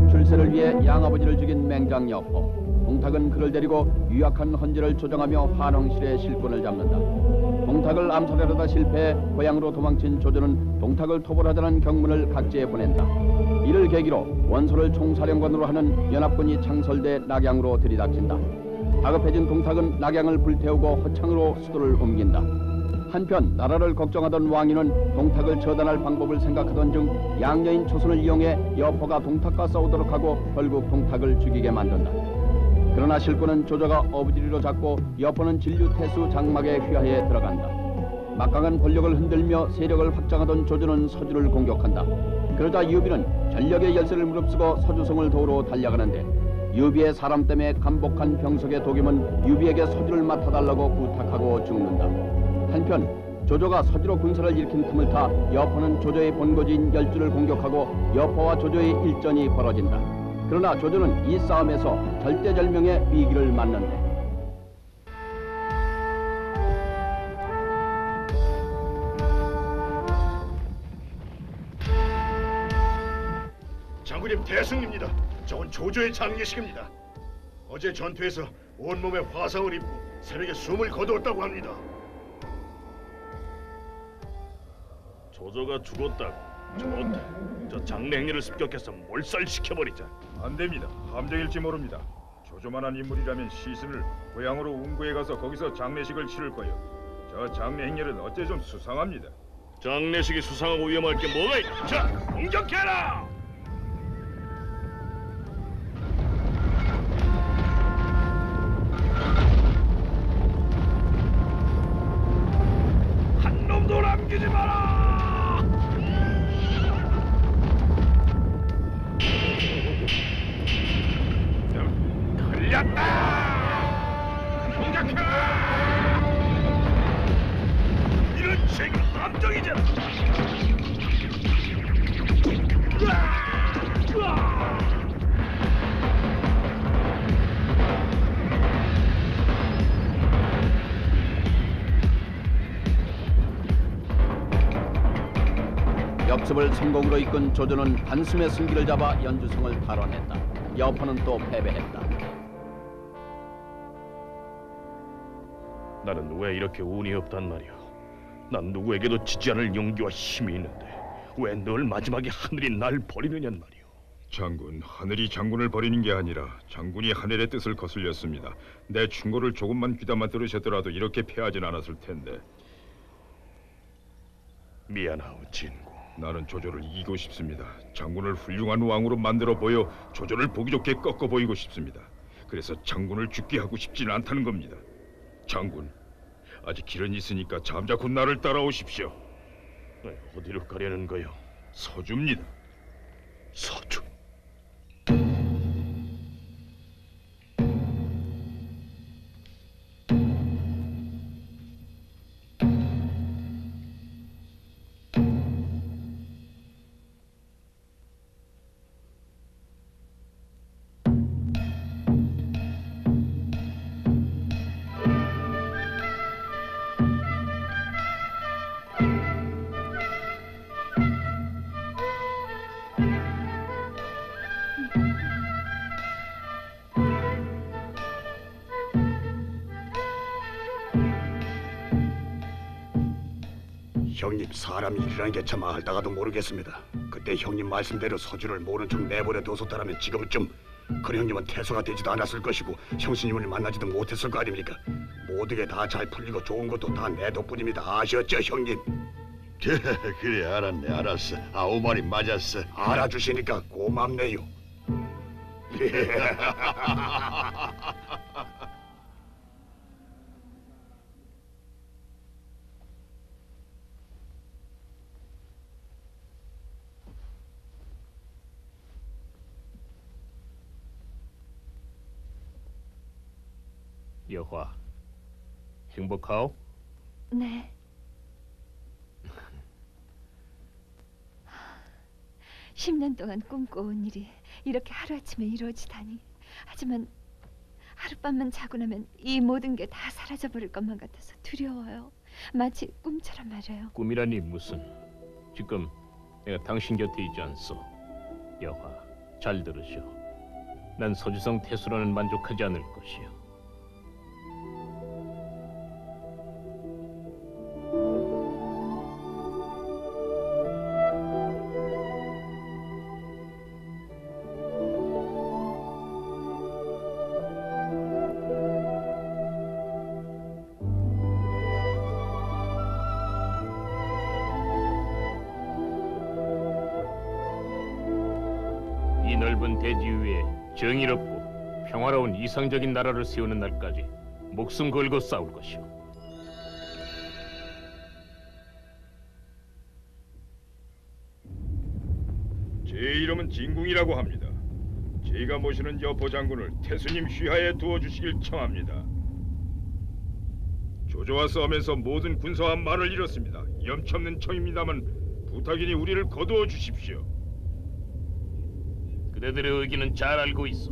출세를 위해 양아버지를 죽인 맹장 여포. 동탁은 그를 데리고 유약한 헌제를 조정하며 한왕실의 실권을 잡는다. 동탁을 암살하려다 실패해 고향으로 도망친 조조는 동탁을 토벌하자는 경문을 각지에 보낸다. 이를 계기로 원소를 총사령관으로 하는 연합군이 창설돼 낙양으로 들이닥친다. 다급해진 동탁은 낙양을 불태우고 허창으로 수도를 옮긴다. 한편 나라를 걱정하던 왕위는 동탁을 처단할 방법을 생각하던 중 양녀인 초선을 이용해 여포가 동탁과 싸우도록 하고 결국 동탁을 죽이게 만든다. 그러나 실권은 조조가 어부지리로 잡고 여포는 진류태수 장막에 휘하에 들어간다. 막강한 권력을 흔들며 세력을 확장하던 조조는 서주를 공격한다. 그러자 유비는 전력의 열쇠를 무릅쓰고 서주성을 도우러 달려가는데 유비의 사람 때문에 감복한 병석의 도겸은 유비에게 서주를 맡아달라고 부탁하고 죽는다. 한편 조조가 서주로 군사를 일으킨 틈을 타 여포는 조조의 본거지인 열주를 공격하고 여포와 조조의 일전이 벌어진다. 그러나 조조는 이 싸움에서 절대절명의 위기를 맞는데 장군님 대승입니다. 저건 조조의 장례식입니다. 어제 전투에서 온몸에 화상을 입고 새벽에 숨을 거두었다고 합니다. 조조가 죽었다고? 좋다. 저 장례 행위를 습격해서 몰살시켜버리자. 안 됩니다. 함정일지 모릅니다. 조조만한 인물이라면 시신을 고향으로 웅구에 가서 거기서 장례식을 치를 거예요. 저 장례 행렬은 어째 좀 수상합니다. 장례식이 수상하고 위험할 게 뭐가 있나? 자, 공격해라! 한 놈도 남기지 마라! 걸렸다! 공격해라! 이런 책은 함정이잖아! 역습을 성공으로 이끈 조조는 한숨의 승기를 잡아 연주성을 탈환했다. 여포는 또 패배했다. 나는 왜 이렇게 운이 없단 말이오? 난 누구에게도 지지 않을 용기와 힘이 있는데 왜 늘 마지막에 하늘이 날 버리느냔 말이오. 장군, 하늘이 장군을 버리는 게 아니라 장군이 하늘의 뜻을 거슬렸습니다. 내 충고를 조금만 귀담아 들으셨더라도 이렇게 패하진 않았을 텐데. 미안하오, 진구. 나는 조조를 이기고 싶습니다. 장군을 훌륭한 왕으로 만들어 보여 조조를 보기 좋게 꺾어 보이고 싶습니다. 그래서 장군을 죽게 하고 싶지는 않다는 겁니다. 장군, 아직 길은 있으니까 잠자코 나를 따라오십시오. 어디로 가려는 거요? 서주입니다. 서주. 형님, 사람 일이라는 게 참 알다가도 모르겠습니다. 그때 형님 말씀대로 서주를 모른 척 내버려 뒀었다면 지금쯤 큰 형님은 태소가 되지도 않았을 것이고 형수님을 만나지도 못했을 거 아닙니까? 모든 게 다 잘 풀리고 좋은 것도 다 내 덕분입니다. 아셨죠, 형님? 그래, 알았네, 알았어. 아우 말이 맞았어. 알아주시니까 고맙네요. 여화, 행복하오? 네. 십 년 동안 꿈꿔온 일이 이렇게 하루아침에 이루어지다니. 하지만 하룻밤만 자고 나면 이 모든 게 다 사라져버릴 것만 같아서 두려워요. 마치 꿈처럼 말이에요. 꿈이라니 무슨? 지금 내가 당신 곁에 있지 않소. 여화, 잘 들으시오. 난 서주성 태수로는 만족하지 않을 것이오. 이 넓은 대지 위에 정의롭고 평화로운 이상적인 나라를 세우는 날까지 목숨 걸고 싸울 것이오. 제 이름은 진궁이라고 합니다. 제가 모시는 여포 장군을 태수님 휘하에 두어주시길 청합니다. 조조와 싸우면서 모든 군사와 말을 잃었습니다. 염치없는 청입니다만 부탁이니 우리를 거두어 주십시오. 그대들의 의기는 잘 알고 있어.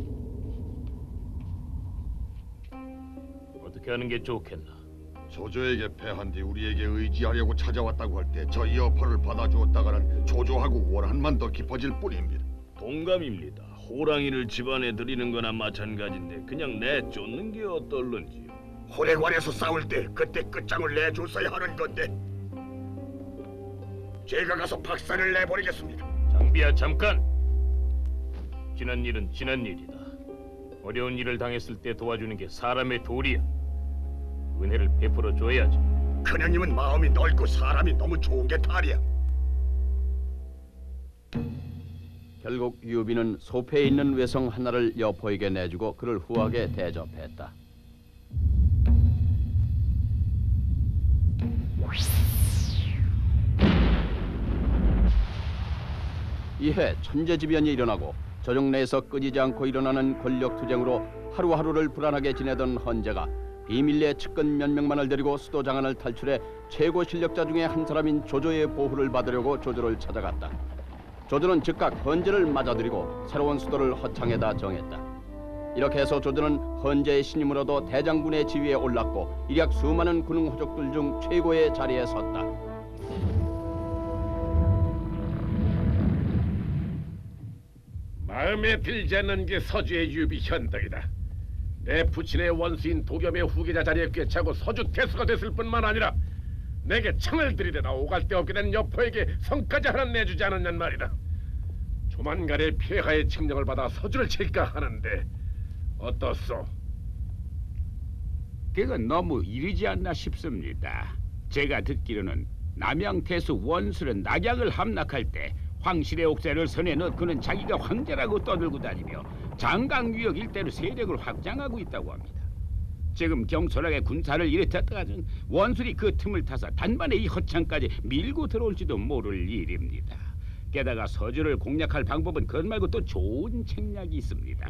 어떻게 하는 게 좋겠나? 조조에게 패한 뒤 우리에게 의지하려고 찾아왔다고 할 때 저 여포를 받아주었다가는 조조하고 원한만 더 깊어질 뿐입니다. 동감입니다. 호랑이를 집안에 들이는 거나 마찬가지인데 그냥 내쫓는 게 어떨런지요. 호래관에서 싸울 때 그때 끝장을 내줬어야 하는 건데 제가 가서 박살을 내버리겠습니다. 장비야, 잠깐! 지난 일은 지난 일이다. 어려운 일을 당했을 때 도와주는 게 사람의 도리야. 은혜를 베풀어 줘야지. 큰형님은 마음이 넓고 사람이 너무 좋은 게 탈이야. 결국 유비는 소패에 있는 외성 하나를 여포에게 내주고 그를 후하게 대접했다. 이해 천재지변이 일어나고 조정 내에서 끊이지 않고 일어나는 권력투쟁으로 하루하루를 불안하게 지내던 헌제가 비밀리에 측근 몇 명만을 데리고 수도 장안을 탈출해 최고 실력자 중에 한 사람인 조조의 보호를 받으려고 조조를 찾아갔다. 조조는 즉각 헌제를 맞아들이고 새로운 수도를 허창에다 정했다. 이렇게 해서 조조는 헌제의 신임으로도 대장군의 지위에 올랐고 일약 수많은 군웅 호족들 중 최고의 자리에 섰다. 마음에 들지 않는 게 서주의 유비 현덕이다. 내 부친의 원수인 도겸의 후계자 자리에 꿰차고 서주 태수가 됐을 뿐만 아니라 내게 창을 들이대다 오갈 데 없게 된 여포에게 성까지 하나 내주지 않았냔 말이다. 조만간에 폐하의 칙령을 받아 서주를 칠까 하는데 어떻소? 그건 너무 이르지 않나 싶습니다. 제가 듣기로는 남양태수 원술은 낙양을 함락할 때 황실의 옥새를 손에 넣고는 자기가 황제라고 떠들고 다니며 장강유역 일대로 세력을 확장하고 있다고 합니다. 지금 경솔하게 군사를 일으켰다가는 원술이 그 틈을 타서 단번에 이 허창까지 밀고 들어올지도 모를 일입니다. 게다가 서주를 공략할 방법은 그것 말고 또 좋은 책략이 있습니다.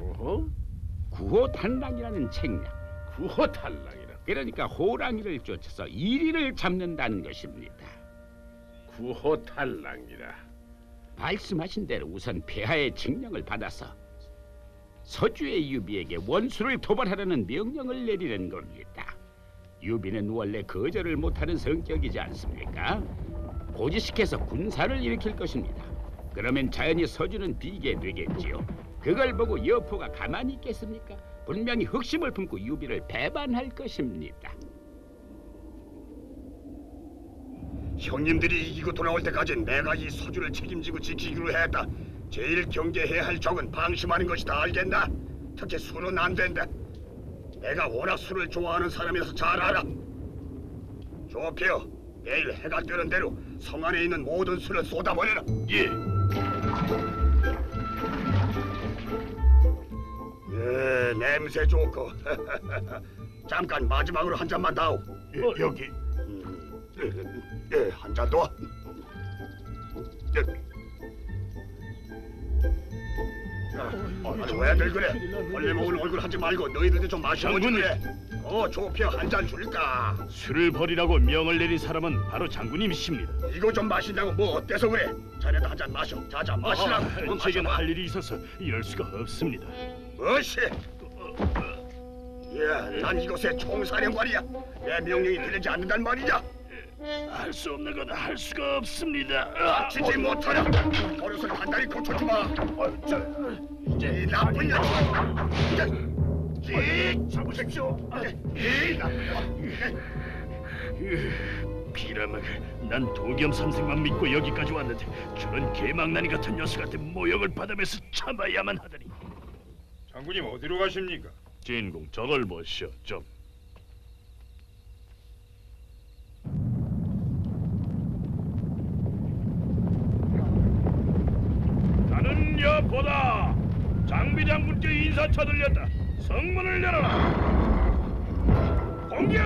구호탄랑이라는 책략. 구호탈랑이라. 그러니까 호랑이를 쫓아서 1위를 잡는다는 것입니다. 구호탈랑이라. 말씀하신 대로 우선 폐하의 칙령을 받아서 서주의 유비에게 원수를 토벌하라는 명령을 내리는 겁니다. 유비는 원래 거절을 못하는 성격이지 않습니까? 고지시켜서 군사를 일으킬 것입니다. 그러면 자연히 서주는 비게 되겠지요. 그걸 보고 여포가 가만히 있겠습니까? 분명히 흑심을 품고 유비를 배반할 것입니다. 형님들이 이기고 돌아올 때까지 내가 이 서주를 책임지고 지키기로 했다. 제일 경계해야 할 적은 방심하는 것이다. 알겠나? 특히 술은 안 된다. 내가 워낙 술을 좋아하는 사람이라서 잘 알아. 조피어, 내일 해가 뜨는 대로 성 안에 있는 모든 술을 쏟아버려라. 예. 냄새 좋고. 잠깐 마지막으로 한 잔만 다오. 여기. 한 잔 더. 왜들 그래? 원래 먹을 얼굴 하지 말고 너희들도 좀 마셔보지 그래. 조피어 한 잔 줄까? 술을 버리라고 명을 내린 사람은 바로 장군님이십니다. 이거 좀 마신다고 뭐 어때서 그래? 자네도 한 잔 마셔. 자자 마시라고. 제겐 할 일이 있어서 이럴 수가 없습니다. 무엇이? 난 이곳의 총사령관이야. 내 명령이 들리지 않는단 말이냐? 할 수 없는 건 할 수가 없습니다. 다치지 못하라. 버릇을 단단히 고쳐주마. 이제 이 나쁜 녀석. 잡으십시오. 이 나쁜 녀석. 비라막을 난 도겸 선생만 믿고 여기까지 왔는데 저런 개망나니 같은 녀석한테 모욕을 받으면서 참아야만 하다니. 장군님 어디로 가십니까? 진공 저걸 보시오 좀. 나는 여보다 장비 장군께 인사차 들렸다. 성문을 열어라. 공격!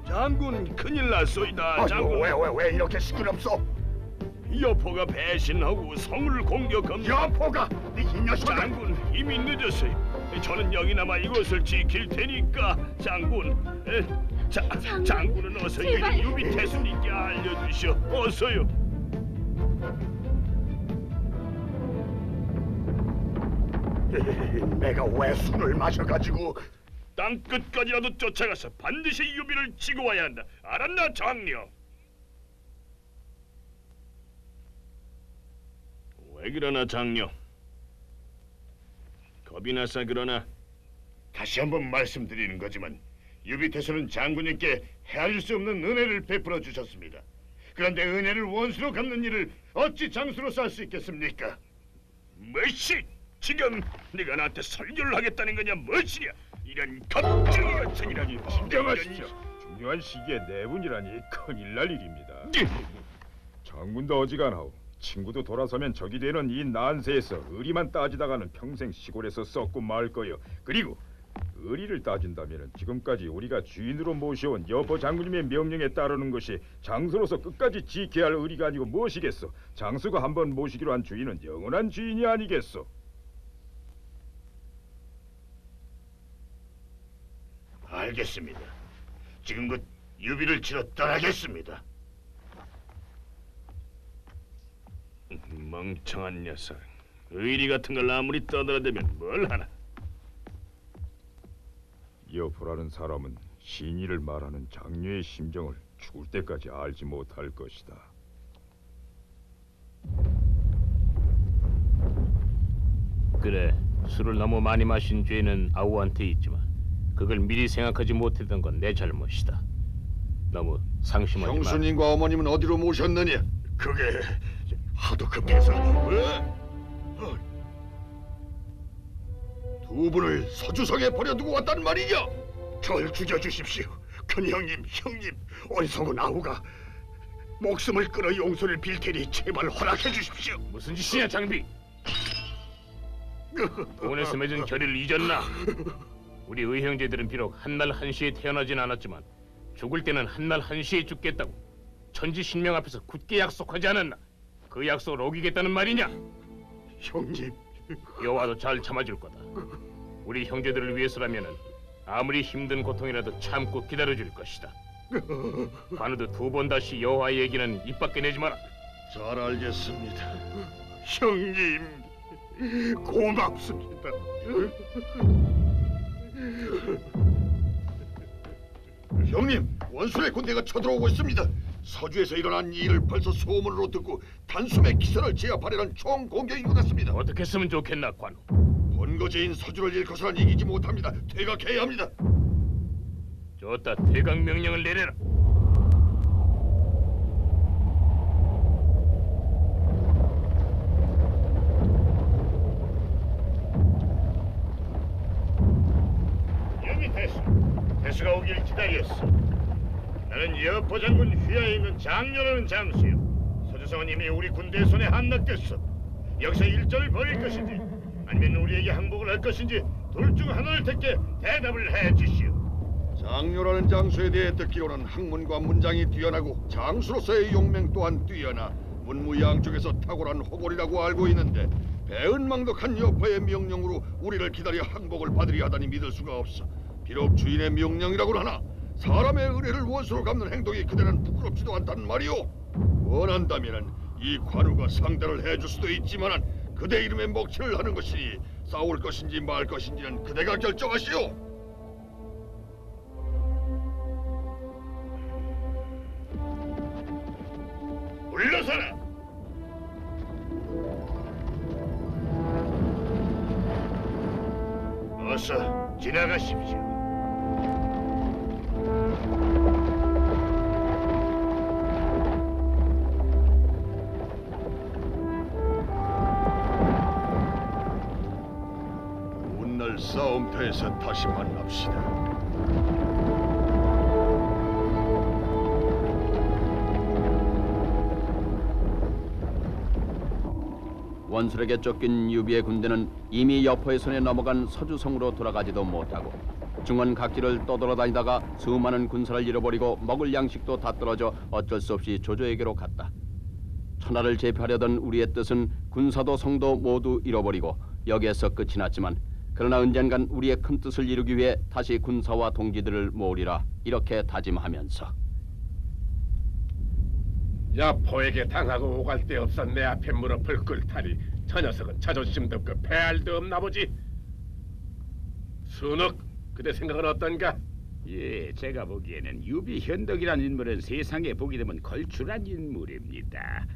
장군 큰일 났소이다. 장군 왜 이렇게 시끄럽소? 여포가 배신하고 성을 공격합니다. 여포가? 이 녀석아! 장군 이미 늦었어요. 저는 여기 남아 이곳을 지킬 테니까 장군. 장군은 어서 제발. 이 유비 태수님께 알려주시오. 어서요. 내가 왜 술을 마셔가지고? 땅 끝까지라도 쫓아가서 반드시 유비를 치고 와야 한다. 알았나 장령? 왜 그러나 장령? 겁이 나서 그러나? 다시 한번 말씀드리는 거지만 유비태수는 장군님께 헤아릴 수 없는 은혜를 베풀어 주셨습니다. 그런데 은혜를 원수로 갚는 일을 어찌 장수로서 할 수 있겠습니까? 뭐시? 지금 네가 나한테 설교를 하겠다는 거냐? 무엇이냐? 이런 겁쟁이 같은 이라니. 진정하십시오. 중요한 시기에 내분이라니 큰일 날 일입니다. 장군도 어지간하오. 친구도 돌아서면 적이 되는 이 난세에서 의리만 따지다가는 평생 시골에서 썩고 말 거요. 그리고 의리를 따진다면 지금까지 우리가 주인으로 모셔온 여포 장군님의 명령에 따르는 것이 장수로서 끝까지 지켜야 할 의리가 아니고 무엇이겠소? 장수가 한번 모시기로 한 주인은 영원한 주인이 아니겠소? 알겠습니다. 지금껏 유비를 치러 떠나겠습니다. 멍청한 녀석. 의리 같은 걸 아무리 떠들어대면 뭘 하나? 여포라는 사람은 신의를 말하는 장녀의 심정을 죽을 때까지 알지 못할 것이다. 그래, 술을 너무 많이 마신 죄는 아우한테 있지만 그걸 미리 생각하지 못했던 건 내 잘못이다. 너무 상심하지 마. 형수님과 어머님은 어디로 모셨느냐? 그게 하도 급해서. 두 분을 서주성에 버려두고 왔단 말이냐? 절 죽여주십시오. 큰형님, 형님, 어리석은 아우가 목숨을 끊어 용서를 빌 테니 제발 허락해 주십시오. 무슨 짓이냐 장비? 돈에서 맺은 결의를 잊었나? 우리 의형제들은 비록 한날 한시에 태어나진 않았지만 죽을 때는 한날 한시에 죽겠다고 천지신명 앞에서 굳게 약속하지 않았나? 그 약속을 어기겠다는 말이냐? 형님, 여와도 잘 참아줄 거다. 우리 형제들을 위해서라면은 아무리 힘든 고통이라도 참고 기다려줄 것이다. 관우도 두 번 다시 여호와의 얘기는 입 밖에 내지 마라. 잘 알겠습니다. 형님, 고맙습니다. 형님, 원수의 군대가 쳐들어오고 있습니다. 서주에서 일어난 이 일을 벌써 소문으로 듣고 단숨에 기선을 제압하려는 총공격인 것 같습니다. 어떻게 했으면 좋겠나 관우? 본거지인 서주를 잃고서는 이기지 못합니다. 퇴각해야 합니다. 좋다. 퇴각 명령을 내려라. 여기 대수가 오길 기다렸어. 나는 여포 장군 휘하에 있는 장녀라는 장수요. 서주성은 이미 우리 군대 손에 함락됐어. 여기서 일전을 벌일 것인지 아니면 우리에게 항복을 할 것인지 둘 중 하나를 택해 대답을 해주시오. 장료라는 장수에 대해 듣기로는 학문과 문장이 뛰어나고 장수로서의 용맹 또한 뛰어나 문무양쪽에서 탁월한 호골이라고 알고 있는데 배은망덕한 여포의 명령으로 우리를 기다려 항복을 받으려 하다니 믿을 수가 없어. 비록 주인의 명령이라고는 하나 사람의 은혜를 원수로 갚는 행동이 그대는 부끄럽지도 않단 말이오. 원한다면은 이 관우가 상대를 해줄 수도 있지만은 그대 이름에 먹칠을 하는 것이니 싸울 것인지 말 것인지는 그대가 결정하시오. 물러서라. 어서 지나가십시오. 오늘 싸움터에서 다시 만납시다. 원술에게 쫓긴 유비의 군대는 이미 여포의 손에 넘어간 서주성으로 돌아가지도 못하고 중원 각지를 떠돌아다니다가 수많은 군사를 잃어버리고 먹을 양식도 다 떨어져 어쩔 수 없이 조조에게로 갔다. 천하를 제패하려던 우리의 뜻은 군사도 성도 모두 잃어버리고 여기에서 끝이 났지만 그러나 언젠간 우리의 큰 뜻을 이루기 위해 다시 군사와 동지들을 모으리라 이렇게 다짐하면서 여포에게 당하고 오갈 데 없어 내 앞에 무릎을 꿇다니 저 녀석은 자존심도 없고 패할도 없나 보지. 순옥, 그대 생각은 어떤가? 예, 제가 보기에는 유비현덕이라는 인물은 세상에 보게 되면 걸출한 인물입니다.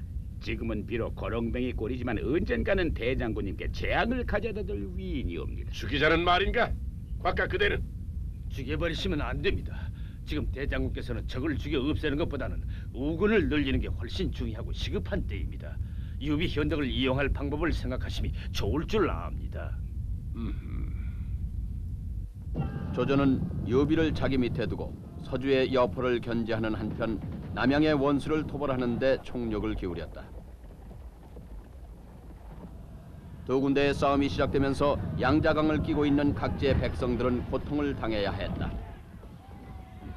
지금은 비록 거렁뱅이 꼴이지만 언젠가는 대장군님께 재앙을 가져다줄 위인이옵니다. 죽이자는 말인가? 곽가 그대는? 죽여버리시면 안 됩니다. 지금 대장군께서는 적을 죽여 없애는 것보다는 우군을 늘리는 게 훨씬 중요하고 시급한 때입니다. 유비 현덕을 이용할 방법을 생각하심이 좋을 줄 압니다. 조조는 유비를 자기 밑에 두고 서주의 여포를 견제하는 한편 남양의 원수를 토벌하는 데 총력을 기울였다. 두 군대의 싸움이 시작되면서 양자강을 끼고 있는 각지의 백성들은 고통을 당해야 했다.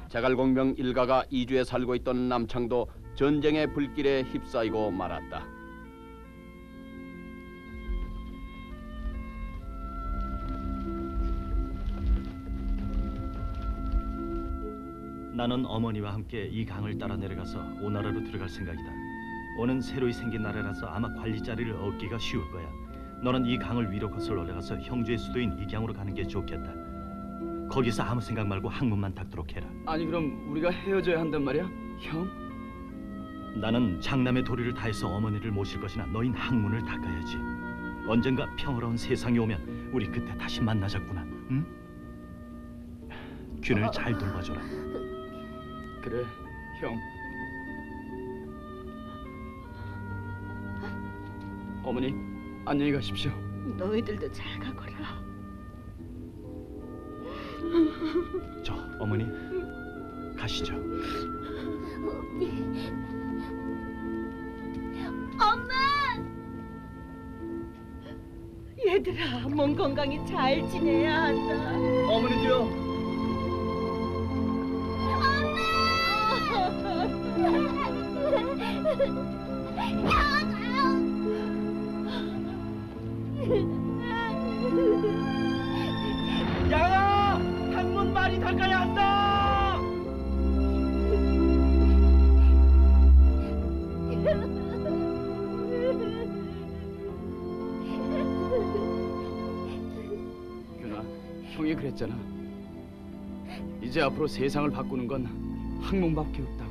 자갈공명 일가가 이주에 살고 있던 남창도 전쟁의 불길에 휩싸이고 말았다. 나는 어머니와 함께 이 강을 따라 내려가서 오나라로 들어갈 생각이다. 오는 새로이 생긴 나라라서 아마 관리 자리를 얻기가 쉬울 거야. 너는 이 강을 위로 거슬러 올라가서 형주의 수도인 이강으로 가는 게 좋겠다. 거기서 아무 생각 말고 항문만 닦도록 해라. 아니 그럼 우리가 헤어져야 한단 말이야? 형? 나는 장남의 도리를 다해서 어머니를 모실 것이나 너흰 항문을 닦아야지. 언젠가 평화로운 세상이 오면 우리 그때 다시 만나자꾸나. 응? 균을 잘 돌봐줘라. 그래, 형. 어머니, 안녕히 가십시오. 너희들도 잘 가거라. 저 어머니 가시죠. 엄마! 얘들아, 몸 건강히 잘 지내야 한다. 어머니도요. 야야! 항문 많이 닦아야 한다! 윤아, 형이 그랬잖아. 이제 앞으로 세상을 바꾸는 건 항문밖에 없다고.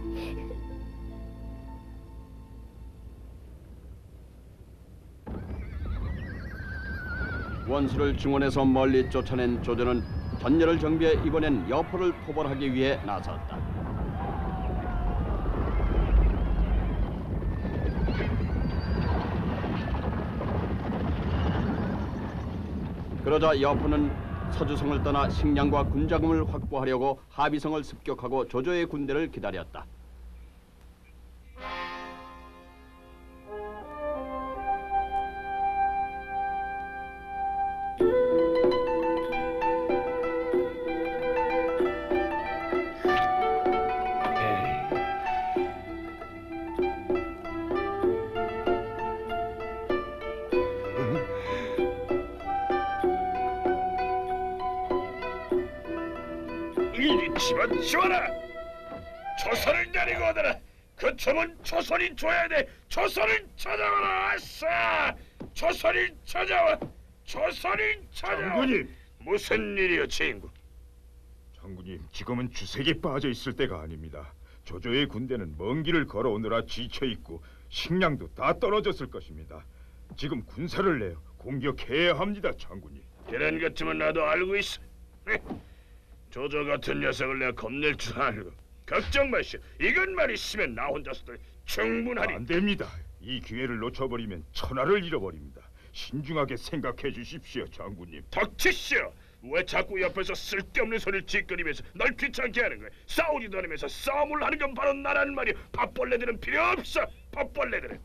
원수를 중원에서 멀리 쫓아낸 조조는 전열을 정비해 이번엔 여포를 토벌하기 위해 나섰다. 그러자 여포는 서주성을 떠나 식량과 군자금을 확보하려고 하비성을 습격하고 조조의 군대를 기다렸다. 이리 집어치워라. 조선을 내리고 오더라. 그 점은 조선이 줘야 돼. 조선을 찾아와라. 아싸! 조선을 찾아와. 조선을 찾아와. 장군님! 무슨 일이요, 친구? 장군님, 지금은 주색에 빠져 있을 때가 아닙니다. 조조의 군대는 먼 길을 걸어오느라 지쳐 있고 식량도 다 떨어졌을 것입니다. 지금 군사를 내어 공격해야 합니다, 장군님. 그런 것쯤은 나도 알고 있어. 조조 같은 녀석을 내가 겁낼 줄 알고. 걱정 마시오. 이것만 있으면 나 혼자서도 충분하리. 안 됩니다. 이 기회를 놓쳐버리면 천하를 잃어버립니다. 신중하게 생각해 주십시오, 장군님. 닥치시오. 왜 자꾸 옆에서 쓸데없는 소리를 짓거리면서 널 귀찮게 하는 거야? 싸우지도 않으면서 싸움을 하는 건 바로 나란 말이야. 밥벌레들은 필요 없어. 밥벌레들은.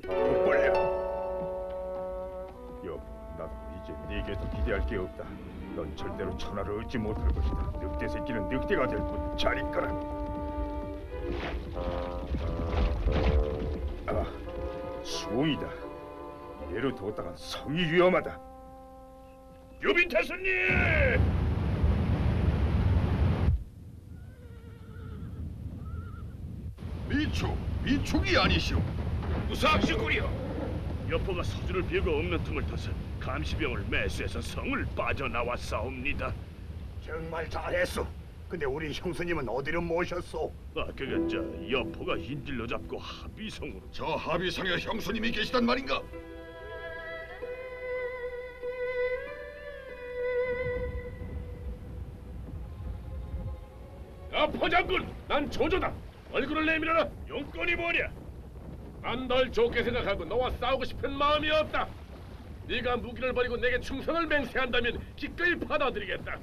밥벌레. 여보, 나도 이제 네게서 기대할 게 없다. 넌 절대로 천하를 얻지 못할 것이다. 늑대 새끼는 늑대가 될 뿐. 잘 있거라. 아, 수홍이다. 이대로 뒀다간 성이 위험하다. 유빈태수님! 미축이 아니시오. 무사학시구려. 여포가 서주를 비우고 없는 틈을 타서 감시병을 매수해서 성을 빠져나왔사옵니다. 정말 잘했소. 근데 우리 형수님은 어디로 모셨소? 그건 저 여포가 인질로 잡고 합의성으로. 저 하비성에 형수님이 계시단 말인가? 포장군, 난 조조다. 얼굴을 내밀어라. 용건이 뭐냐? 난 널 좋게 생각하고 너와 싸우고 싶은 마음이 없다. 네가 무기를 버리고 내게 충성을 맹세한다면 기꺼이 받아들이겠다.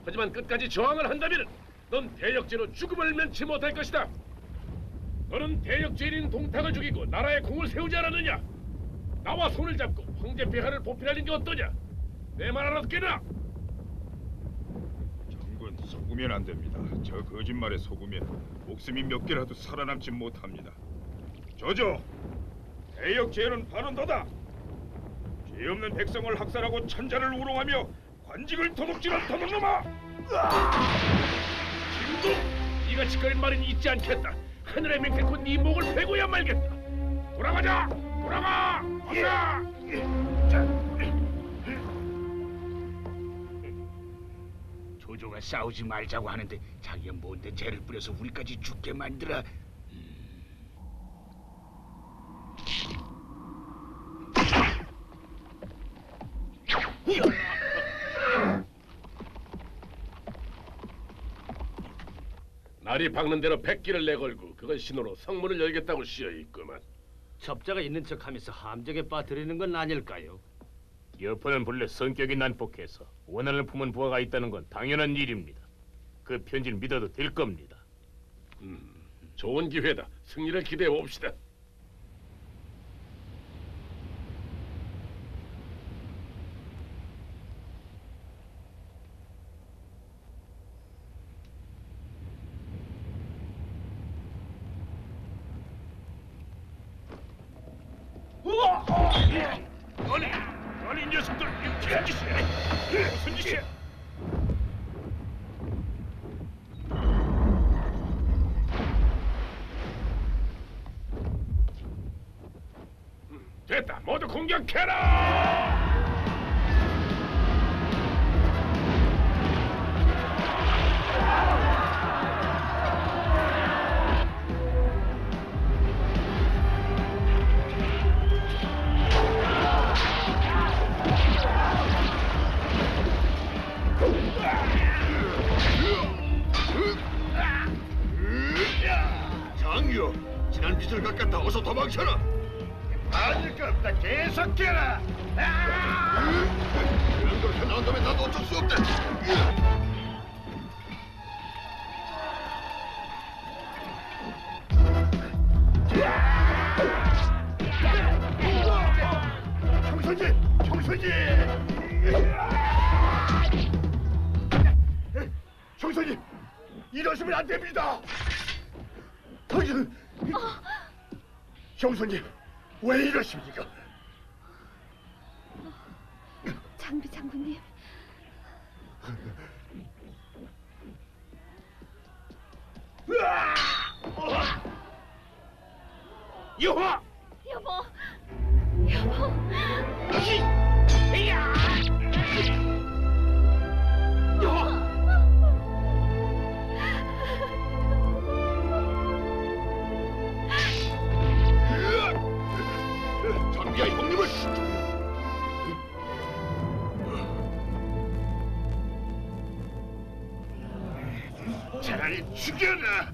하지만 끝까지 저항을 한다면 넌 대역죄로 죽음을 면치 못할 것이다. 너는 대역죄인인 동탁을 죽이고 나라에 공을 세우지 않았느냐? 나와 손을 잡고 황제 폐하를 보필하는 게 어떠냐? 내 말 알아듣겠나? 장군, 속으면 안 됩니다. 저 거짓말에 속으면 목숨이 몇 개라도 살아남지 못합니다. 조조, 대역죄는 바로 너다. 죄 없는 백성을 학살하고 천자를 우롱하며 관직을 도둑질한 도둑놈아! 김동, 네가 짓거린 말은 잊지 않겠다. 하늘의 맹세코 네 목을 베고야 말겠다. 돌아가자, 돌아가, 어서! 조조가 싸우지 말자고 하는데 자기가 뭔데 죄를 뿌려서 우리까지 죽게 만들어. 날이 밝는 대로 백기를 내걸고 그건 신호로 성문을 열겠다고 씌어 있구만. 첩자가 있는 척하면서 함정에 빠뜨리는 건 아닐까요? 여포는 본래 성격이 난폭해서 원한을 품은 부하가 있다는 건 당연한 일입니다. 그 편지를 믿어도 될 겁니다. 좋은 기회다. 승리를 기대해 봅시다. 아니 이 녀석들 무슨 짓이야? 무슨 짓이야? 됐다. 모두 공격해라! 계속해라. 그렇게 나온다면 나도 어쩔 수 없다. 청소지. 청소지, 이러시면 안 됩니다. 형수님, 왜 이러십니까? 장비 장군님. 여보! 여보. 장비야, 형님을. 차라리 죽여라.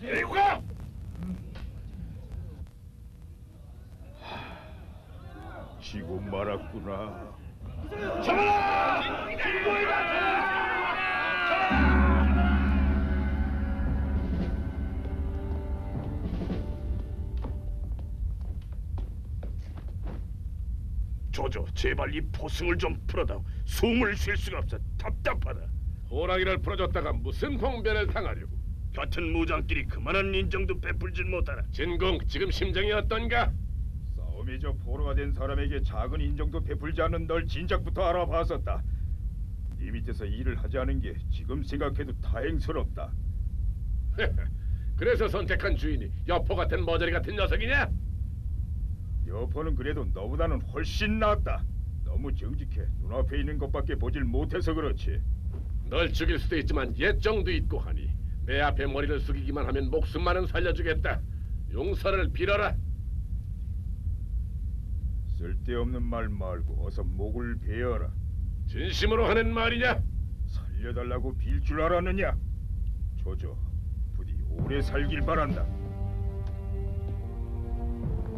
데리고 가. 지고 말았구나. 조조, 제발 이 포승을 좀 풀어다오. 숨을 쉴 수가 없어. 답답하다. 호랑이를 풀어줬다가 무슨 홍변을 당하려고? 같은 무장끼리 그만한 인정도 베풀진 못하나. 진공, 지금 심정이 어떤가? 싸움에 저 포로가 된 사람에게 작은 인정도 베풀지 않는 널 진작부터 알아봤었다. 네 밑에서 일을 하지 않은 게 지금 생각해도 다행스럽다. 그래서 선택한 주인이 여포 같은 머저리 같은 녀석이냐? 여포는 그래도 너보다는 훨씬 낫다. 너무 정직해. 눈앞에 있는 것밖에 보질 못해서 그렇지. 널 죽일 수도 있지만 예정도 있고 하니 내 앞에 머리를 숙이기만 하면 목숨만은 살려주겠다. 용서를 빌어라. 쓸데없는 말 말고 어서 목을 베어라. 진심으로 하는 말이냐? 살려달라고 빌 줄 알았느냐? 조조, 부디 오래 살길 바란다.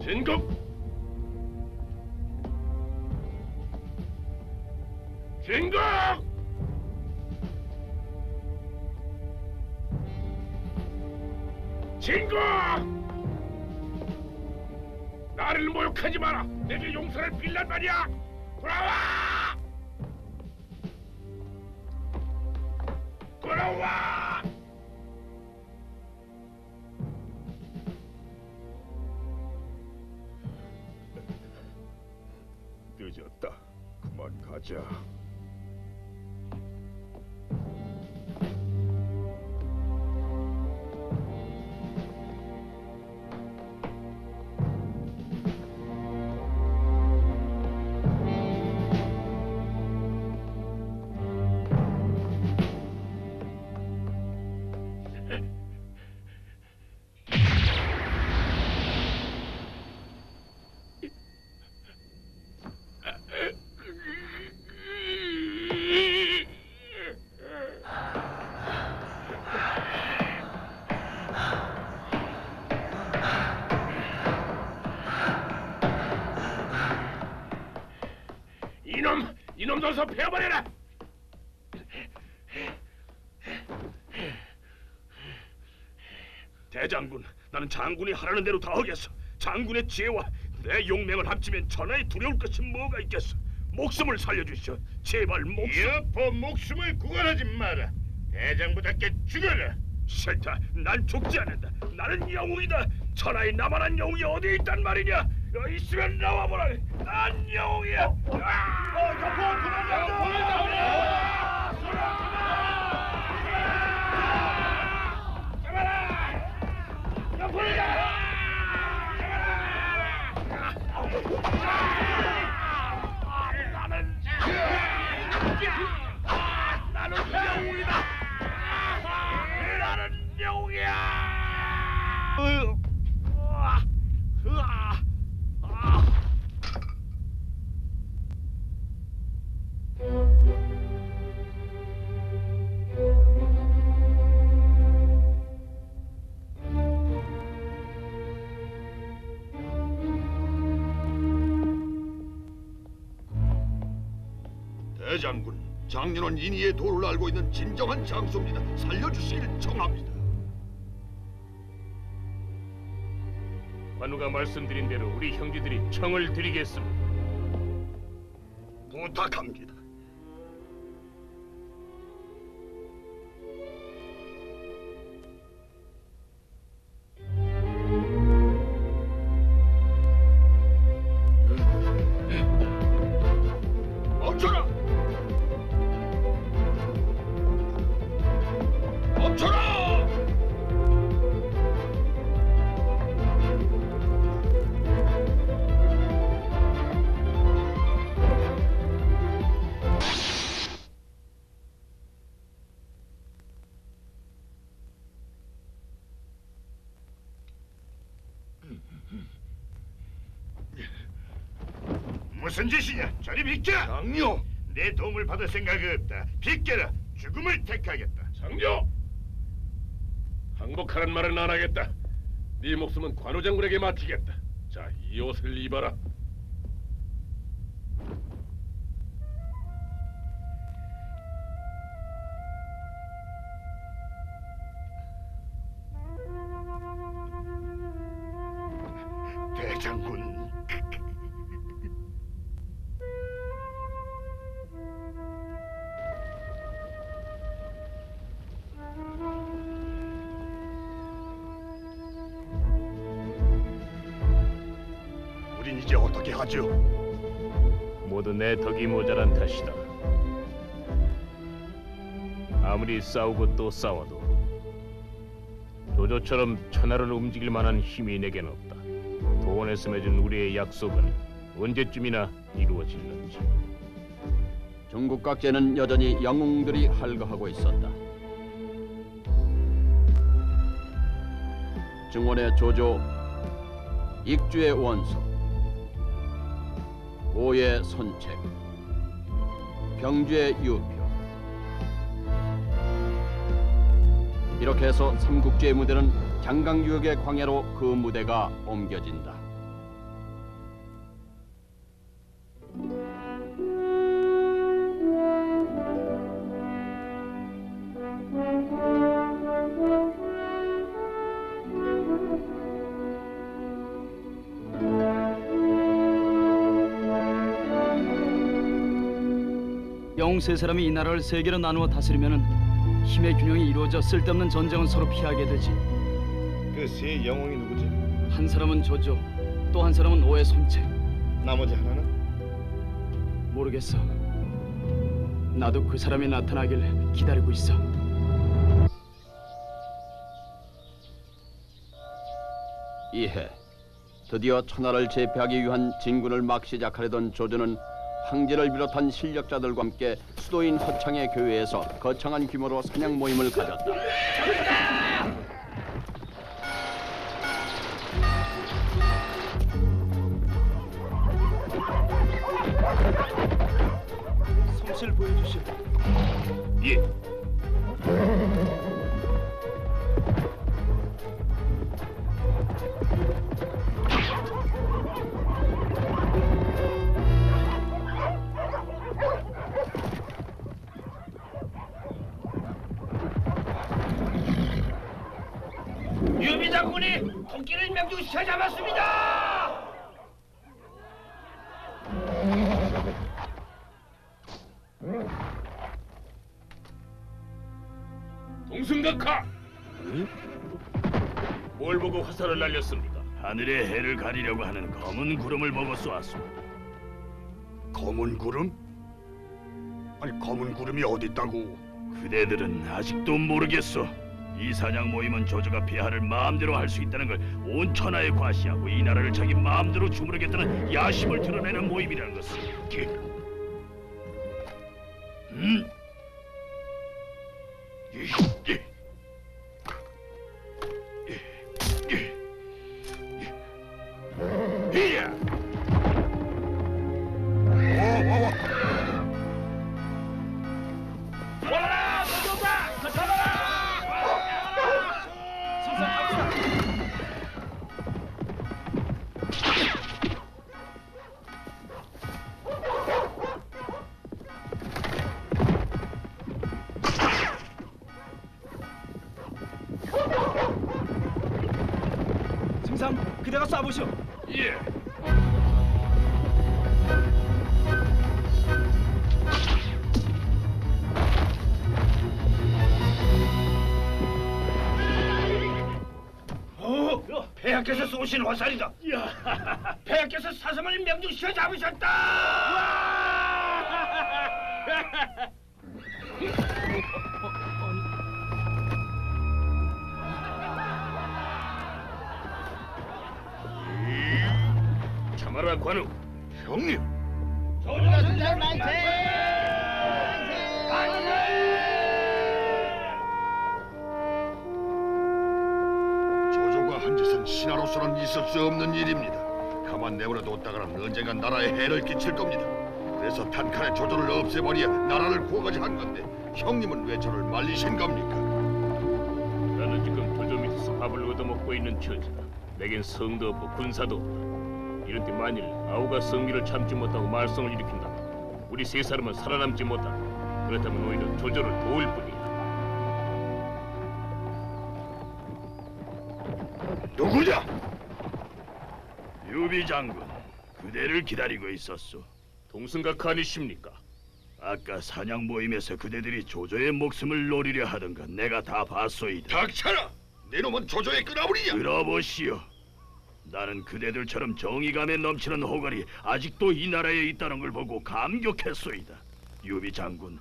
진국! 진국! 진국! 나를 모욕하지 마라. 내게 용서를 빌란 말이야. 돌아와! 돌아와! 늦었다. 그만 가자. 이놈 둬서 베어버려라. 대장군, 나는 장군이 하라는 대로 다 하겠어. 장군의 지혜와 내 용맹을 합치면 전하에 두려울 것이 뭐가 있겠어. 목숨을 살려주시오. 제발 목숨. 여포 목숨을 구걸하지 마라. 대장부답게 죽여라. 싫다. 난 죽지 않는다. 나는 영웅이다. 천하에 나만한 영웅이 어디에 있단 말이냐? 있으면 나와보라. 난 영웅이야. 여포 나는 영웅이다. 나는 영웅이야. 대장군, 장년은 인의의 도를 알고 있는 진정한 장수입니다. 살려주시길 청합니다. 관우가 말씀드린 대로 우리 형제들이 청을 드리겠습니다. 부탁합니다. 멈춰라! 멈춰라! 무슨 짓이냐? 저리 비켜! 장녀! 내 도움을 받을 생각 없다. 비켜라. 죽음을 택하겠다. 장녀! 항복하란 말은 안 하겠다. 네 목숨은 관우 장군에게 맡기겠다. 자, 이 옷을 입어라. 대장군. 우린 이제 어떻게 하죠? 모두 내 덕이 모자란 탓이다. 아무리 싸우고 또 싸워도 조조처럼 천하를 움직일 만한 힘이 내겐 없다. 도원에서 맺은 우리의 약속은 언제쯤이나 이루어질는지. 중국 각지에는 여전히 영웅들이 활거하고 있었다. 증원의 조조, 익주의 원소, 오의 손책, 병주의 유표. 이렇게 해서 삼국지의 무대는 장강유역의 광야로 그 무대가 옮겨진다. 영웅 세 사람이 이 나라를 세 개로 나누어 다스리면은 힘의 균형이 이루어져 쓸데없는 전쟁은 서로 피하게 되지. 그 세 영웅이 누구지? 한 사람은 조조, 또 한 사람은 오의 손책. 나머지 하나는? 모르겠어. 나도 그 사람이 나타나길 기다리고 있어. 이해, 드디어 천하를 제패하기 위한 진군을 막 시작하려던 조조는 황제를 비롯한 실력자들과 함께 수도인 허창의 교회에서 거창한 규모로 사냥 모임을 가졌다. 솜씨를 보여주시오. 예. 유비 장군이 토끼를 명중시켜 잡았습니다. 동승각하! 뭘 보고 화살을 날렸습니까? 하늘의 해를 가리려고 하는 검은 구름을 보고 쏘았소. 검은 구름? 아니 검은 구름이 어디 있다고? 그대들은 아직도 모르겠소. 이 사냥 모임은 조조가 폐하를 마음대로 할 수 있다는 걸 온 천하에 과시하고 이 나라를 자기 마음대로 주무르겠다는 야심을 드러내는 모임이라는 것을. 쏴보시오. 예. 폐하께서 쏘신 화살이다. 폐하께서 사슴을 명중시켜 잡으셨다. 참아라 관우. 형님. 조주가 승장 만세. 조조가 한 짓은 신하로서는 있을 수 없는 일입니다. 가만 내버려 뒀다가는 언젠간 나라에 해를 끼칠 겁니다. 그래서 단칼에 조조를 없애버려 나라를 구하고자 한 건데 형님은 왜 저를 말리신 겁니까? 나는 지금 조조 밑에서 밥을 얻어먹고 있는 처지다. 내겐 성도 없고 군사도 없다. 이런 때 만일 아우가 성미를 참지 못하고 말썽을 일으킨다면 우리 세 사람은 살아남지 못한다. 그렇다면 오히려 조조를 도울 뿐이야. 누구냐? 유비 장군, 그대를 기다리고 있었소. 동승각 아니십니까? 아까 사냥 모임에서 그대들이 조조의 목숨을 노리려 하던 건 내가 다 봤소이다. 닥쳐라! 내 놈은 조조의 끄나무리냐? 들어보시오. 나는 그대들처럼 정의감에 넘치는 호걸이 아직도 이 나라에 있다는 걸 보고 감격했소이다. 유비 장군,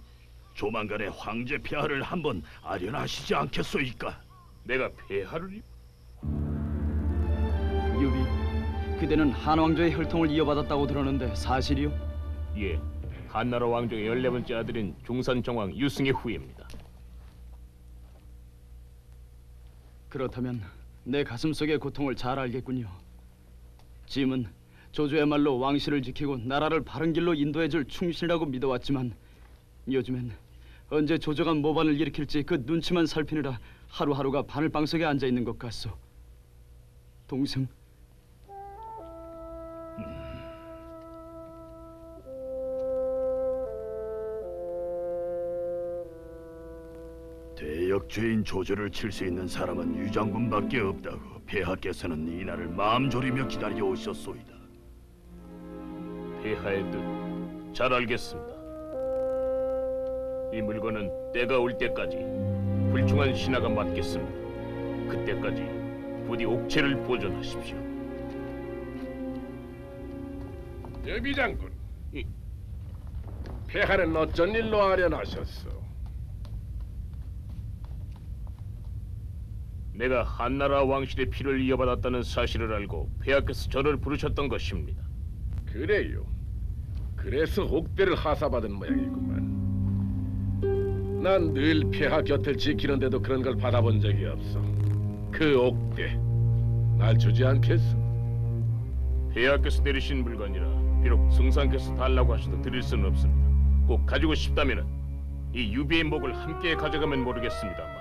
조만간에 황제 폐하를 한번 아련하시지 않겠소이까? 내가 폐하를? 유비, 그대는 한왕조의 혈통을 이어받았다고 들었는데 사실이요? 예, 한나라 왕족의 14번째 아들인 중산정왕 유승의 후예입니다. 그렇다면 내 가슴속의 고통을 잘 알겠군요. 짐은 조조야말로 왕실을 지키고 나라를 바른 길로 인도해줄 충신이라고 믿어왔지만 요즘엔 언제 조조가 모반을 일으킬지 그 눈치만 살피느라 하루하루가 바늘방석에 앉아있는 것 같소. 동승, 대역죄인 조조를 칠 수 있는 사람은 유장군밖에 없다고 폐하께서는 이날을 마음 졸이며 기다려 오셨소이다. 폐하의 뜻 잘 알겠습니다. 이 물건은 때가 올 때까지 훌륭한 신하가 맡겠습니다. 그때까지 부디 옥체를 보존하십시오. 유비 장군, 폐하는 어쩐 일로 아련하셨소? 내가 한나라 왕실의 피를 이어받았다는 사실을 알고 폐하께서 저를 부르셨던 것입니다. 그래요. 그래서 옥대를 하사받은 모양이구만. 난 늘 폐하 곁을 지키는데도 그런 걸 받아본 적이 없어. 그 옥대 날 주지 않겠어? 폐하께서 내리신 물건이라 비록 승상께서 달라고 하셔도 드릴 수는 없습니다. 꼭 가지고 싶다면은 이 유비의 목을 함께 가져가면 모르겠습니다만.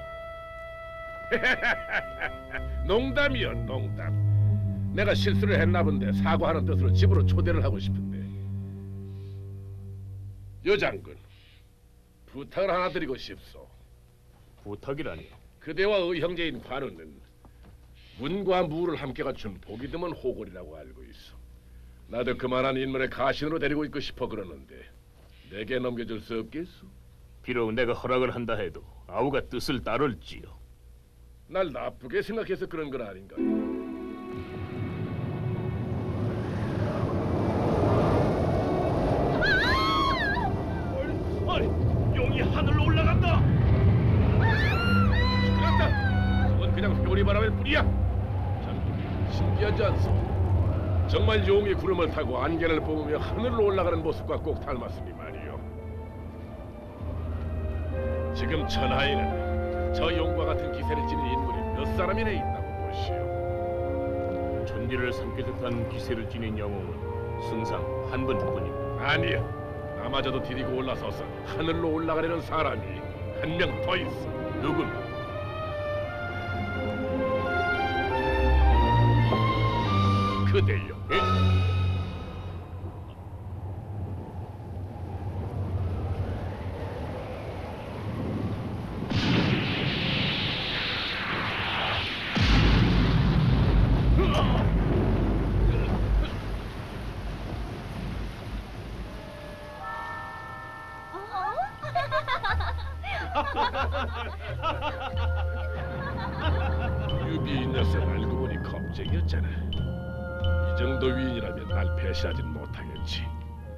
농담이요, 농담. 내가 실수를 했나 본데 사과하는 뜻으로 집으로 초대를 하고 싶은데. 여장군, 부탁을 하나 드리고 싶소. 부탁이라니요? 그대와 의형제인 관우는 문과 무를 함께 갖춘 보기 드문 호골이라고 알고 있어. 나도 그만한 인물의 가신으로 데리고 있고 싶어 그러는데 내게 넘겨줄 수 없겠소? 비록 내가 허락을 한다 해도 아우가 뜻을 따를지요. 날 나쁘게 생각해서 그런 건 아닌가요? 아니, 용이 하늘로 올라간다. 시끄럽다. 저건 그냥 회오리 바람일 뿐이야. 장군, 신기하지 않소? 정말 용이 구름을 타고 안개를 뿜으며 하늘로 올라가는 모습과 꼭 닮았으니 말이요. 지금 천하에는 저 용과 같은 기세를 지닌 인물이 몇 사람이나 있다고 보시오. 천지를 삼킬 듯한 기세를 지닌 영웅은 승상 한 분뿐입니다. 아니야. 나마저도 디디고 올라서서 하늘로 올라가려는 사람이 한 명 더 있어. 누굽니까? 그대요. 유비 이 녀석 알고 보니 겁쟁이였잖아. 이 정도 위인이라면 날 배신하진 못하겠지.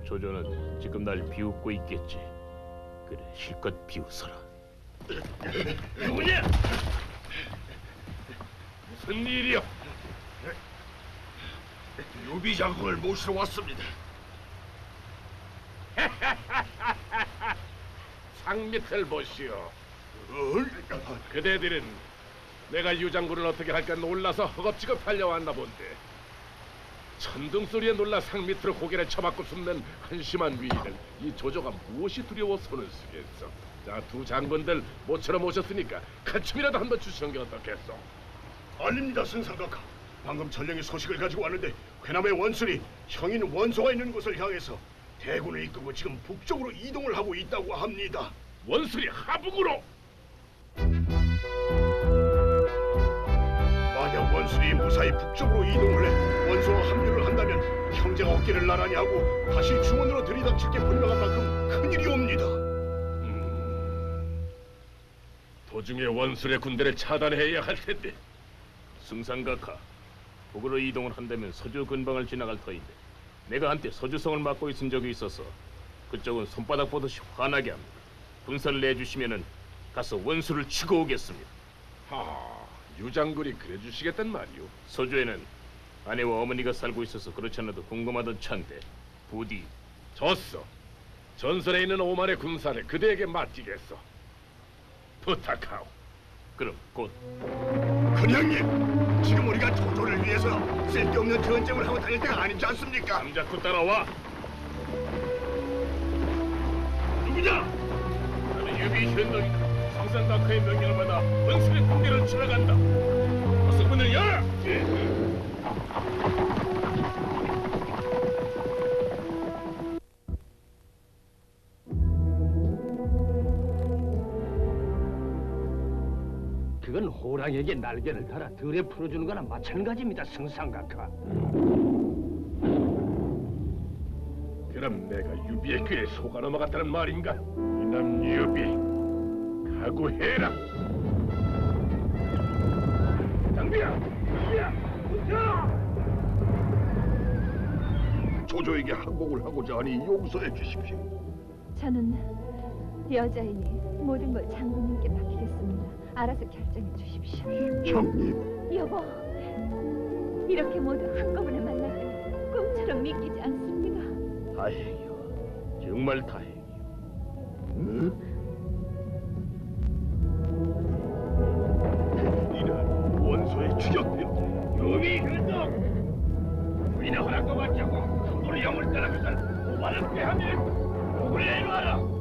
조조는 지금 날 비웃고 있겠지. 그래, 실컷 비웃어라. 누구냐? 무슨 일이여? 유비 장군을 모시러 왔습니다. 상밑을 보시오. 그대들은 내가 유장군을 어떻게 할까 놀라서 허겁지겁 달려왔나 본데, 천둥 소리에 놀라 상밑으로 고개를 쳐박고 숨는 한심한 위인을 이 조조가 무엇이 두려워 손을 쓰겠어. 자, 두 장군들 모처럼 오셨으니까 간춤이라도 한번 주시는 게 어떻겠소? 아닙니다, 승상각하. 방금 전령이 소식을 가지고 왔는데 회남의 원술이 형인 원소가 있는 곳을 향해서 대군을 이끌고 지금 북쪽으로 이동을 하고 있다고 합니다. 원술이 하북으로? 만약 원술이 무사히 북쪽으로 이동을 해 원소와 합류를 한다면 형제가 어깨를 나란히 하고 다시 중원으로 들이닥칠 게 분명한 만큼 큰일이 옵니다. 도중에 원술의 군대를 차단해야 할 텐데. 승상각하, 북으로 이동을 한다면 서주 근방을 지나갈 터인데 내가 한때 서주성을 맡고 있은 적이 있어서 그쪽은 손바닥 보듯이 화나게 합니다. 분선을 내주시면은 가서 원수를 치고 오겠습니다. 유장군이 그래 주시겠단 말이오? 서주에는 아내와 어머니가 살고 있어서 그렇지 않아도 궁금하던 차인데 부디. 졌어. 전선에 있는 오만의 군사를 그대에게 맡기겠어. 부탁하오. 그럼 곧. 근형님, 지금 우리가 조조를 위해서 쓸데없는 전쟁을 하고 다닐 때가 아니지 않습니까? 잠자코 따라와. 누구냐? 나는 유비 현덕이다. 성상각하의 명령을 받아 원술의 군대를 치러 간다. 어서 문을 열어! 그건 호랑이에게 날개를 달아 들에 풀어주는 거나 마찬가지입니다, 승상각하. 그럼 내가 유비의 귀에 속아 넘어갔다는 말인가? 이놈 유비, 각오해라. 장비야, 야, 붙여! 조조에게 항복을 하고자 하니 용서해 주십시오. 저는 여자이니 모든 걸 장군님께 맡기겠습니다. 알아서 결정해 주십시오. 형님. 여보, 이렇게 모두 한꺼번에 만났다니 꿈처럼 믿기지 않습니다. 다행이요. 정말 다행이요. 이런 원소의 추적되어 유비 현덕! 부인의 허락도 받지 않고 함부로 영을 떠나면서 오만을 꾀하면 누구야 이리 와라!